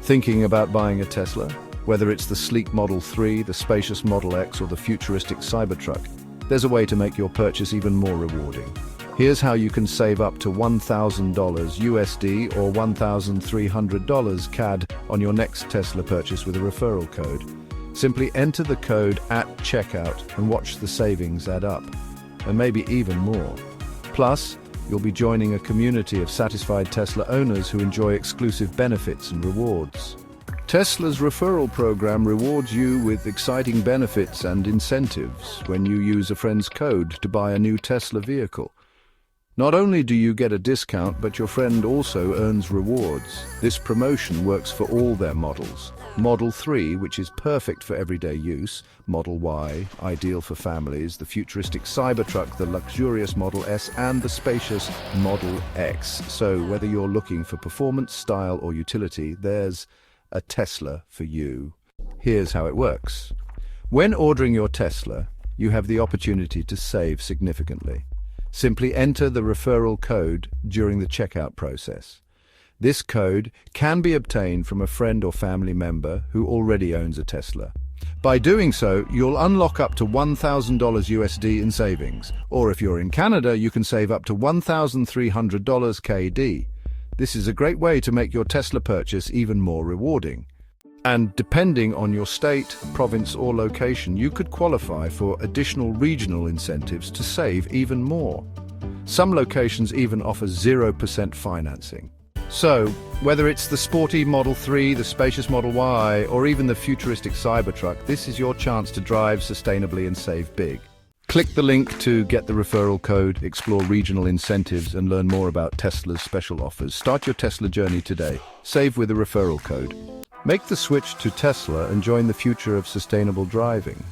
Thinking about buying a Tesla? Whether it's the sleek Model 3, the spacious Model X, or the futuristic Cybertruck, there's a way to make your purchase even more rewarding. Here's how you can save up to $1,000 USD or $1,300 CAD on your next Tesla purchase with a referral code. Simply enter the code at checkout and watch the savings add up, and maybe even more. Plus, you'll be joining a community of satisfied Tesla owners who enjoy exclusive benefits and rewards. Tesla's referral program rewards you with exciting benefits and incentives when you use a friend's code to buy a new Tesla vehicle. Not only do you get a discount, but your friend also earns rewards. This promotion works for all their models. Model 3, which is perfect for everyday use, Model Y, ideal for families, the futuristic Cybertruck, the luxurious Model S, and the spacious Model X. So whether you're looking for performance, style, or utility, there's a Tesla for you. Here's how it works. When ordering your Tesla, you have the opportunity to save significantly. Simply enter the referral code during the checkout process. This code can be obtained from a friend or family member who already owns a Tesla. By doing so, you'll unlock up to $1,000 USD in savings, or if you're in Canada, you can save up to $1,300 CAD. This is a great way to make your Tesla purchase even more rewarding. And depending on your state, province, or location, you could qualify for additional regional incentives to save even more. Some locations even offer 0% financing. So, whether it's the sporty Model 3, the spacious Model Y, or even the futuristic Cybertruck, this is your chance to drive sustainably and save big. Click the link to get the referral code, explore regional incentives, and learn more about Tesla's special offers. Start your Tesla journey today. Save with a referral code. Make the switch to Tesla and join the future of sustainable driving.